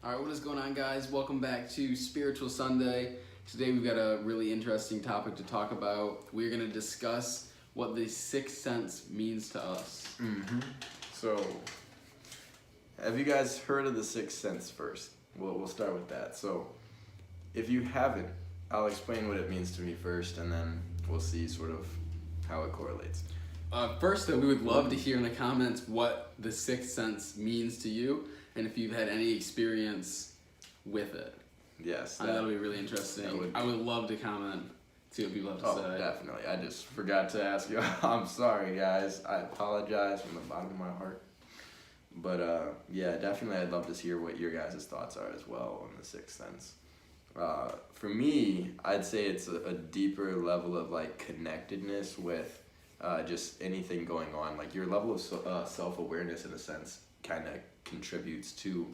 All right, what is going on, guys? Welcome back to Spiritual Sunday. Today we've got a really interesting topic to talk about. We're going to discuss what the sixth sense means to us. So, have you guys heard of the sixth sense first? We'll start with that. So, if you haven't, I'll explain what it means to me first, and then we'll see sort of how it correlates. First, though, we would love to hear in the comments what the sixth sense means to you, and if you've had any experience with it. Yes. That'll be really interesting. I would love to comment, see what people have to say. Oh, definitely. I just forgot to ask you. I'm sorry, guys. I apologize from the bottom of my heart. But yeah, definitely I'd love to hear what your guys' thoughts are as well on the sixth sense. For me, I'd say it's a deeper level of like connectedness with just anything going on. Like your level of self-awareness in a sense kind of contributes to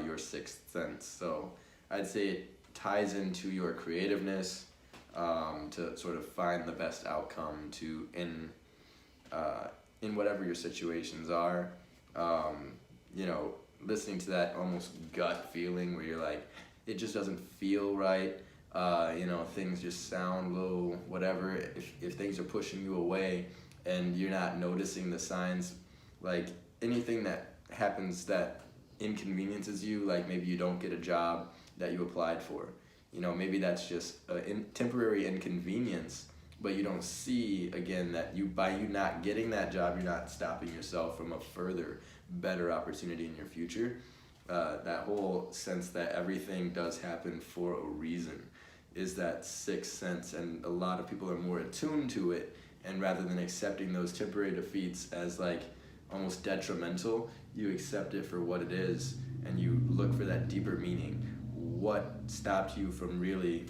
your sixth sense. So I'd say it ties into your creativeness to sort of find the best outcome in whatever your situations are. Listening to that almost gut feeling where you're like, it just doesn't feel right. Things just sound low, whatever. If things are pushing you away and you're not noticing the signs, like anything that happens that inconveniences you, like maybe you don't get a job that you applied for. Maybe that's just a temporary inconvenience, but you don't see, again, that by you not getting that job, you're not stopping yourself from a further, better opportunity in your future. That whole sense that everything does happen for a reason is that sixth sense, and a lot of people are more attuned to it, and rather than accepting those temporary defeats as like almost detrimental, you accept it for what it is, and you look for that deeper meaning. What stopped you from really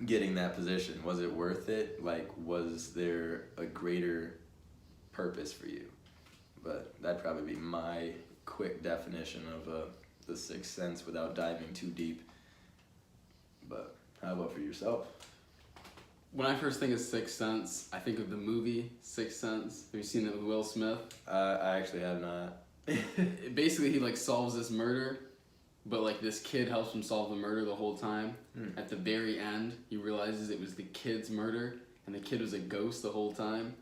getting that position? Was it worth it? Like, was there a greater purpose for you? But that'd probably be my quick definition of the sixth sense without diving too deep. But how about for yourself? When I first think of sixth sense, I think of the movie Sixth Sense. Have you seen it with Will Smith? I actually have not. Basically, he like solves this murder, but like this kid helps him solve the murder the whole time. At the very end, he realizes it was the kid's murder, and the kid was a ghost the whole time.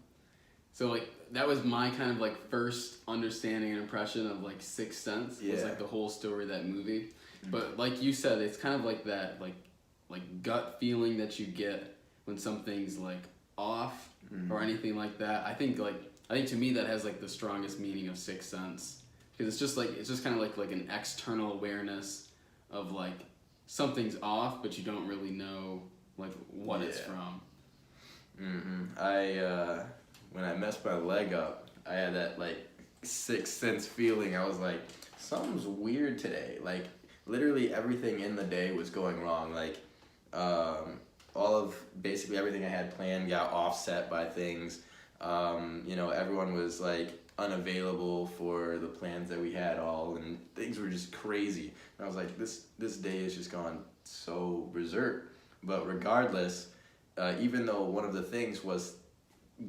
So like that was my kind of like first understanding and impression of like Sixth Sense. Yeah. Was like the whole story of that movie. But like you said, it's kind of like that like gut feeling that you get when something's like off or anything like that. I think to me that has like the strongest meaning of Sixth Sense, because it's just kind of like an external awareness of like something's off, but you don't really know like what it's from. When I messed my leg up, I had that like sixth sense feeling. I was like, something's weird today. Like literally everything in the day was going wrong. Like all of basically everything I had planned got offset by things. Everyone was like unavailable for the plans that we had all, and things were just crazy. And I was like, this day has just gone so berserk. But regardless, even though one of the things was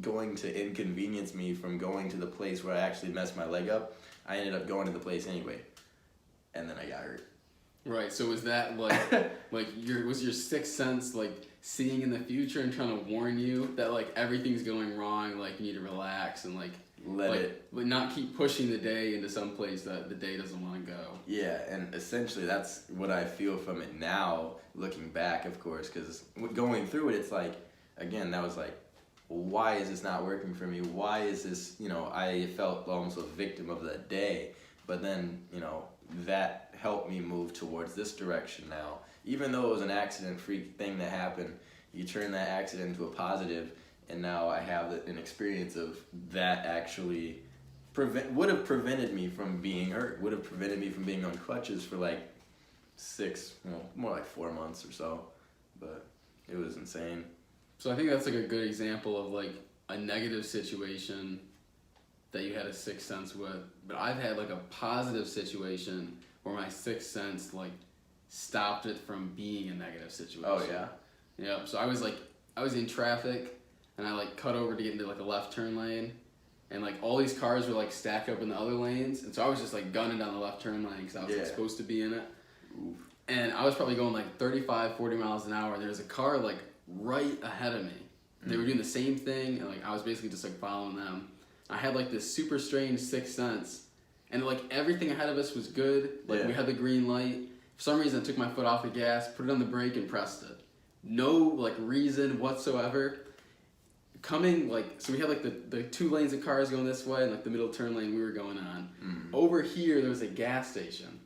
going to inconvenience me from going to the place where I actually messed my leg up, I ended up going to the place anyway, and then I got hurt. Right. So was that like was your sixth sense like seeing in the future and trying to warn you that like everything's going wrong, like you need to relax and like not keep pushing the day into some place that the day doesn't want to go? Yeah, and essentially that's what I feel from it now, looking back, of course, because going through it, it's like, again, that was like, why is this not working for me? Why is this, I felt almost a victim of that day, but then, that helped me move towards this direction now. Even though it was an accident freak thing that happened, you turn that accident into a positive, and now I have an experience of that actually would have prevented me from being hurt, would have prevented me from being on crutches for like more like 4 months or so, but it was insane. So I think that's like a good example of like a negative situation that you had a sixth sense with. But I've had like a positive situation where my sixth sense like stopped it from being a negative situation. Oh yeah? Yeah, so I was in traffic and I like cut over to get into like a left turn lane, and like all these cars were like stacked up in the other lanes, and so I was just like gunning down the left turn lane because I was like, supposed to be in it. Oof. And I was probably going like 35, 40 miles an hour. There was a car like right ahead of me. They were doing the same thing, and like I was basically just like following them. I had like this super strange sixth sense, and like everything ahead of us was good. Like we had the green light. For some reason, I took my foot off the gas, put it on the brake, and pressed it. No like reason whatsoever. Coming like, so we had like the 2 lanes of cars going this way, and like the middle turn lane we were going on. Over here there was a gas station,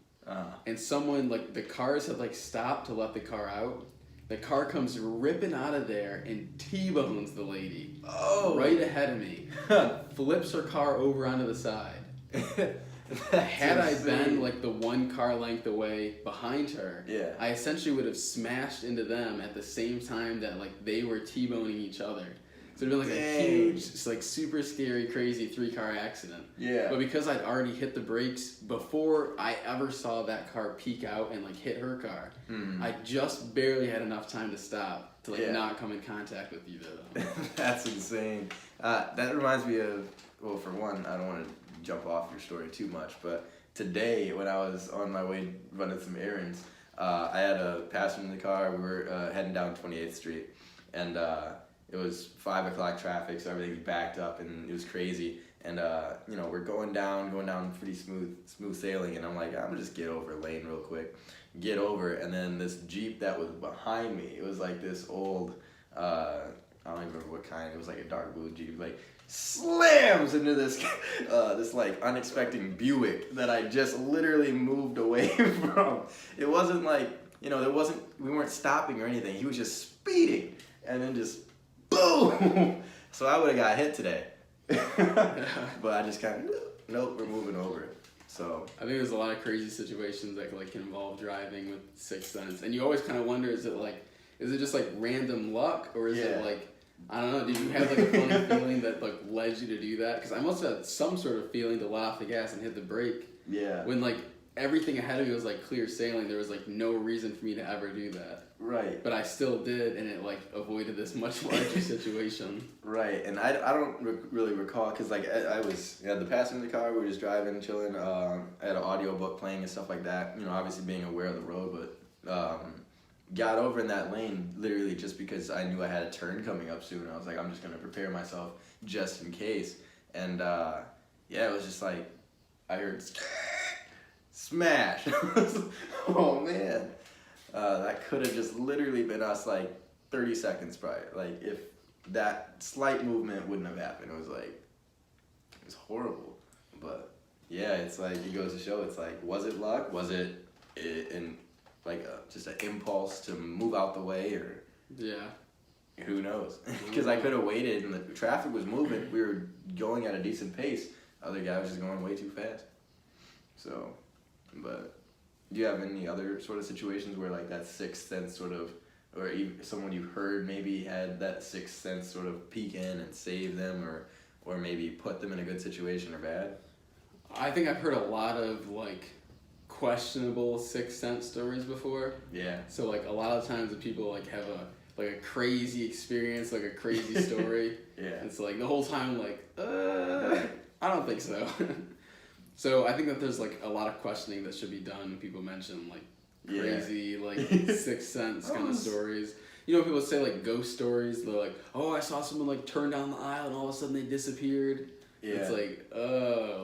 and someone like the cars had like stopped to let the car out. The car comes ripping out of there and T-bones the lady right ahead of me. Flips her car over onto the side. Had I been like the 1 car length away behind her, I essentially would have smashed into them at the same time that like they were T-boning each other. So it'd been like a huge, like super scary, crazy 3-car accident. But because I'd already hit the brakes before I ever saw that car peek out and like hit her car, I just barely had enough time to stop to like not come in contact with either of them. That's insane. That reminds me of, well, for one, I don't want to jump off your story too much, but today when I was on my way running some errands, I had a passenger in the car. We were heading down 28th Street, and it was 5 o'clock traffic, so everything was backed up, and it was crazy. And you know, we're going down pretty smooth sailing, and I'm like, I'm gonna just get over a lane real quick. Get over, and then this Jeep that was behind me, it was like this old, I don't even remember what kind. It was like a dark blue Jeep, like slams into this this like unexpected Buick that I just literally moved away from. It wasn't like, you know, we weren't stopping or anything. He was just speeding, and then just boom. So I would have got hit today. But I just kind of, nope, we're moving over it. So I think there's a lot of crazy situations that like can involve driving with sixth sense, and you always kind of wonder, is it just like random luck, or is it like, I don't know, did you have like a funny feeling that like led you to do that? Because I must have had some sort of feeling to let off the gas and hit the brake. When like everything ahead of me was like clear sailing, there was like no reason for me to ever do that. Right. But I still did, and it like avoided this much larger situation. Right, and I don't really recall, because like I was, the passenger in the car, we were just driving, chilling. I had an audiobook playing and stuff like that. You know, obviously being aware of the road, but got over in that lane literally just because I knew I had a turn coming up soon. I was like, I'm just gonna prepare myself just in case. And it was just like, I heard smash. Oh man. That could have just literally been us like 30 seconds prior. Like if that slight movement wouldn't have happened, it was horrible. But yeah, it's like, it goes to show, it's like, was it luck? Was it just an impulse to move out the way, or who knows? Because I could have waited, and the traffic was moving. We were going at a decent pace. Other guy was just going way too fast. So, but do you have any other sort of situations where like that sixth sense sort of, or even someone you've heard maybe had that sixth sense sort of peek in and save them, or maybe put them in a good situation or bad? I think I've heard a lot of like questionable sixth sense stories before. So like a lot of times the people like have a crazy experience, like a crazy story. It's like the whole time like, I don't think so. So I think that there's like a lot of questioning that should be done when people mention like crazy like sixth sense kind of stories. You know, people say like ghost stories. They're like, oh, I saw someone like turn down the aisle and all of a sudden they disappeared. It's like,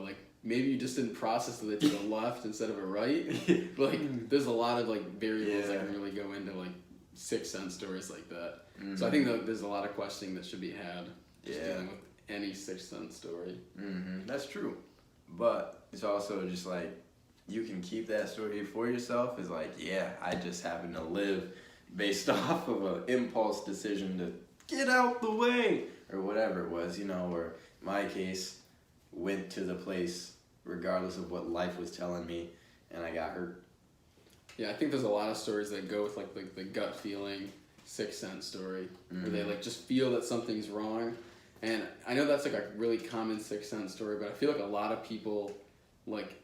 like maybe you just didn't process that they took a left instead of a right. But like there's a lot of like variables that can really go into like sixth sense stories like that. So I think that there's a lot of questioning that should be had just dealing with any sixth sense story. That's true. But it's also just like, you can keep that story for yourself. It's like, I just happen to live based off of an impulse decision to get out the way, or whatever it was, you know, or in my case, went to the place regardless of what life was telling me, and I got hurt. I think there's a lot of stories that go with like the gut feeling sixth sense story, where they like just feel that something's wrong. And I know that's like a really common sixth sense story, but I feel like a lot of people like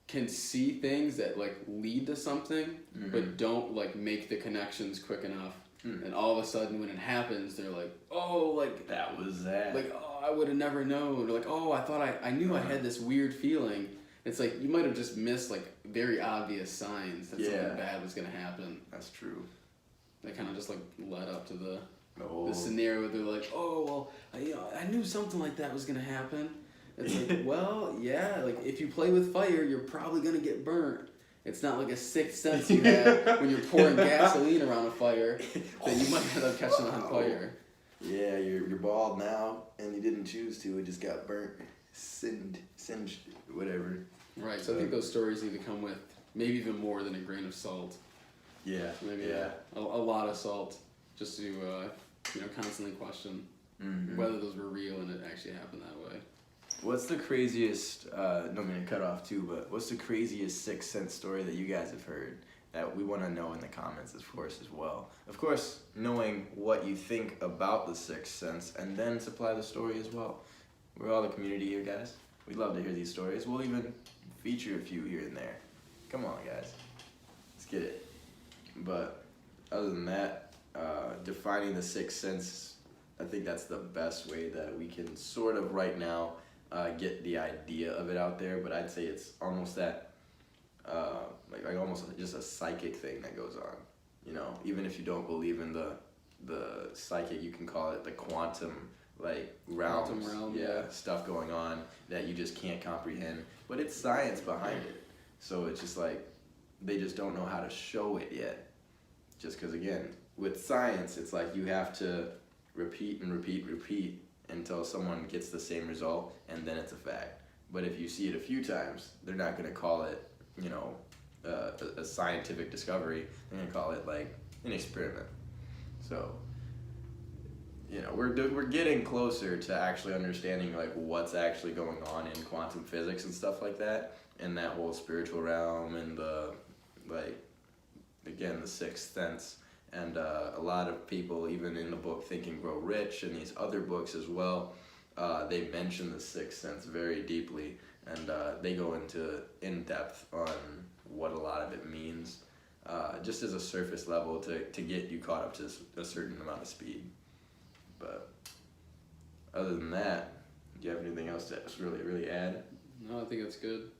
can see things that like lead to something, but don't like make the connections quick enough And all of a sudden, when it happens, they're like, "Oh, like that was that." Like, oh, I would have never known. Or like, oh, I thought I knew I had this weird feeling. It's like you might have just missed like very obvious signs that something bad was gonna happen. That's true. They kind of just like led up to the Oh. scenario where they're like, oh, well, I knew something like that was gonna happen. It's like, well, yeah, like if you play with fire, you're probably gonna get burnt. It's not like a sixth sense you have when you're pouring gasoline around a fire that you might end up catching on fire. Yeah, you're bald now, and you didn't choose to. It just got burnt, singed, whatever. Right. So I think those stories need to come with maybe even more than a grain of salt. Yeah. Maybe a lot of salt, just to constantly question whether those were real and it actually happened that way. What's the craziest? No, I'm gonna cut off too. But what's the craziest sixth sense story that you guys have heard that we want to know in the comments, of course, as well. Of course, knowing what you think about the sixth sense, and then supply the story as well. We're all the community here, guys. We'd love to hear these stories. We'll even feature a few here and there. Come on, guys. Let's get it. But other than that, defining the sixth sense, I think that's the best way that we can sort of right now get the idea of it out there. But I'd say it's almost that, like almost just a psychic thing that goes on. You know, even if you don't believe in the psychic, you can call it the quantum realms, quantum realm, yeah, stuff going on that you just can't comprehend. But it's science behind it, so it's just like they just don't know how to show it yet. Just because, again, with science, it's like you have to repeat and repeat until someone gets the same result, and then it's a fact. But if you see it a few times, they're not going to call it, you know, a scientific discovery. They're going to call it like an experiment. So, you know, we're getting closer to actually understanding like what's actually going on in quantum physics and stuff like that, and that whole spiritual realm and the again, the sixth sense. And a lot of people, even in the book Think and Grow Rich and these other books as well, they mention the sixth sense very deeply, and they go into in-depth on what a lot of it means, just as a surface level to get you caught up to a certain amount of speed. But other than that, do you have anything else to really add? No, I think that's good.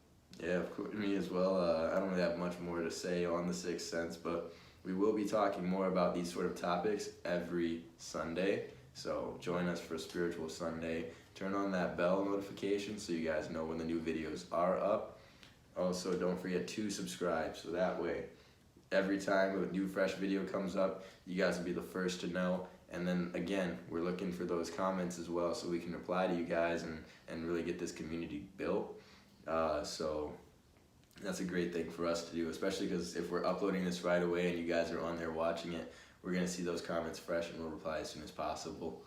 Yeah, of course, me as well. I don't really have much more to say on the sixth sense, but we will be talking more about these sort of topics every Sunday. So join us for Spiritual Sunday. Turn on that bell notification so you guys know when the new videos are up. Also, don't forget to subscribe, so that way every time a new fresh video comes up, you guys will be the first to know. And then again, we're looking for those comments as well so we can reply to you guys and really get this community built. So that's a great thing for us to do, especially because if we're uploading this right away and you guys are on there watching it, we're going to see those comments fresh and we'll reply as soon as possible.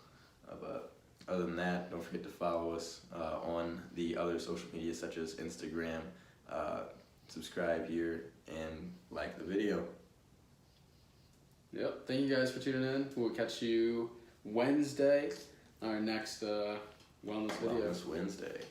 But other than that, don't forget to follow us on the other social media such as Instagram, subscribe here, and like the video. Yep. Thank you guys for tuning in. We'll catch you Wednesday, our next wellness video. Wellness Wednesday.